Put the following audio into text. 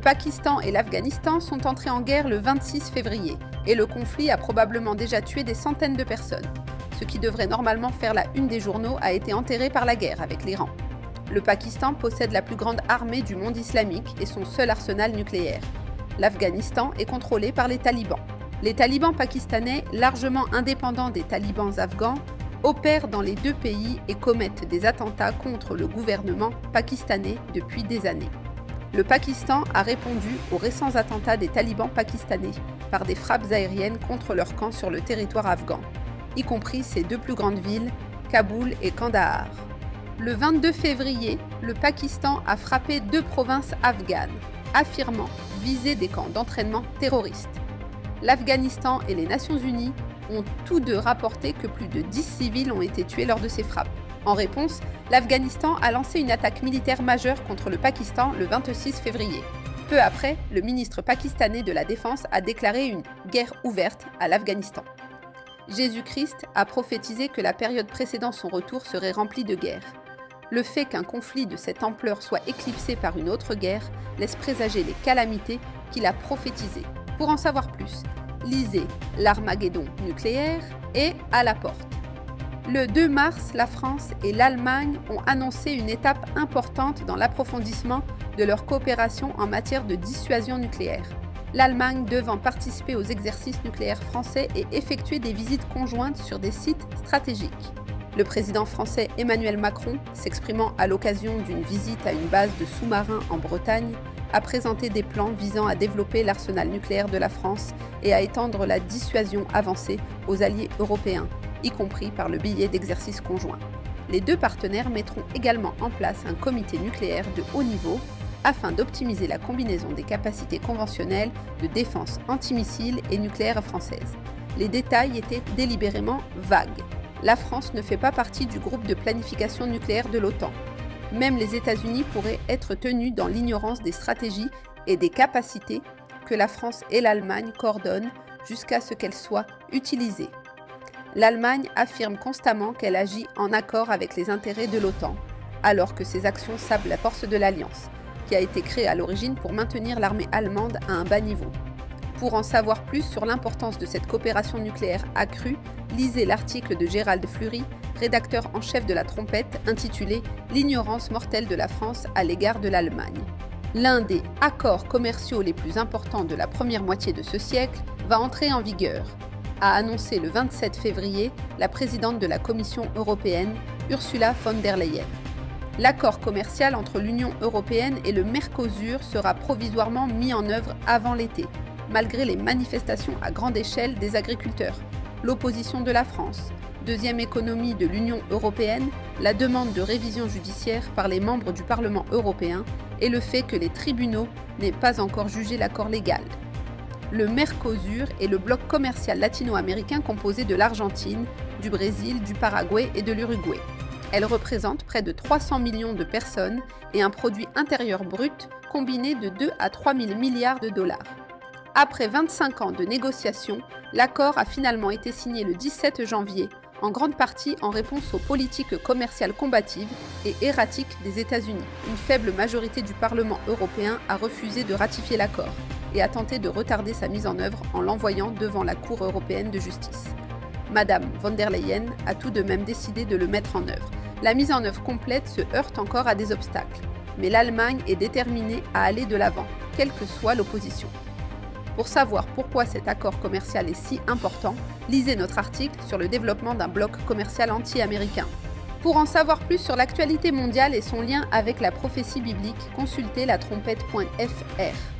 Pakistan et l'Afghanistan sont entrés en guerre le 26 février et le conflit a probablement déjà tué des centaines de personnes. Ce qui devrait normalement faire la une des journaux a été enterré par la guerre avec l'Iran. Le Pakistan possède la plus grande armée du monde islamique et son seul arsenal nucléaire. L'Afghanistan est contrôlé par les talibans. Les talibans pakistanais, largement indépendants des talibans afghans, opèrent dans les deux pays et commettent des attentats contre le gouvernement pakistanais depuis des années. Le Pakistan a répondu aux récents attentats des talibans pakistanais par des frappes aériennes contre leur camp sur le territoire afghan, y compris ses deux plus grandes villes, Kaboul et Kandahar. Le 22 février, le Pakistan a frappé deux provinces afghanes, affirmant viser des camps d'entraînement terroristes. L'Afghanistan et les Nations Unies ont tous deux rapporté que plus de 10 civils ont été tués lors de ces frappes. En réponse, l'Afghanistan a lancé une attaque militaire majeure contre le Pakistan le 26 février. Peu après, le ministre pakistanais de la Défense a déclaré une guerre ouverte à l'Afghanistan. Jésus-Christ a prophétisé que la période précédant son retour serait remplie de guerres. Le fait qu'un conflit de cette ampleur soit éclipsé par une autre guerre laisse présager les calamités qu'il a prophétisées. Pour en savoir plus, lisez l'Armageddon nucléaire et À la porte. Le 2 mars, la France et l'Allemagne ont annoncé une étape importante dans l'approfondissement de leur coopération en matière de dissuasion nucléaire. L'Allemagne devant participer aux exercices nucléaires français et effectuer des visites conjointes sur des sites stratégiques. Le président français Emmanuel Macron, s'exprimant à l'occasion d'une visite à une base de sous-marins en Bretagne, a présenté des plans visant à développer l'arsenal nucléaire de la France et à étendre la dissuasion avancée aux alliés européens, y compris par le biais d'exercices conjoints. Les deux partenaires mettront également en place un comité nucléaire de haut niveau afin d'optimiser la combinaison des capacités conventionnelles de défense antimissiles et nucléaires françaises. Les détails étaient délibérément vagues. La France ne fait pas partie du groupe de planification nucléaire de l'OTAN. Même les États-Unis pourraient être tenus dans l'ignorance des stratégies et des capacités que la France et l'Allemagne coordonnent jusqu'à ce qu'elles soient utilisées. L'Allemagne affirme constamment qu'elle agit en accord avec les intérêts de l'OTAN, alors que ses actions sablent la force de l'Alliance, qui a été créée à l'origine pour maintenir l'armée allemande à un bas niveau. Pour en savoir plus sur l'importance de cette coopération nucléaire accrue, lisez l'article de Gérald Fleury, rédacteur en chef de La Trompette, intitulé « L'ignorance mortelle de la France à l'égard de l'Allemagne ». L'un des accords commerciaux les plus importants de la première moitié de ce siècle va entrer en vigueur, a annoncé le 27 février la présidente de la Commission européenne, Ursula von der Leyen. L'accord commercial entre l'Union européenne et le Mercosur sera provisoirement mis en œuvre avant l'été, malgré les manifestations à grande échelle des agriculteurs, l'opposition de la France, deuxième économie de l'Union européenne, la demande de révision judiciaire par les membres du Parlement européen et le fait que les tribunaux n'aient pas encore jugé l'accord légal. Le Mercosur est le bloc commercial latino-américain composé de l'Argentine, du Brésil, du Paraguay et de l'Uruguay. Elle représente près de 300 millions de personnes et un produit intérieur brut combiné de 2 à 3 000 milliards de dollars. Après 25 ans de négociations, l'accord a finalement été signé le 17 janvier, en grande partie en réponse aux politiques commerciales combatives et erratiques des États-Unis. Une faible majorité du Parlement européen a refusé de ratifier l'accord et a tenté de retarder sa mise en œuvre en l'envoyant devant la Cour européenne de justice. Madame von der Leyen a tout de même décidé de le mettre en œuvre. La mise en œuvre complète se heurte encore à des obstacles, mais l'Allemagne est déterminée à aller de l'avant, quelle que soit l'opposition. Pour savoir pourquoi cet accord commercial est si important, lisez notre article sur le développement d'un bloc commercial anti-américain. Pour en savoir plus sur l'actualité mondiale et son lien avec la prophétie biblique, consultez latrompette.fr.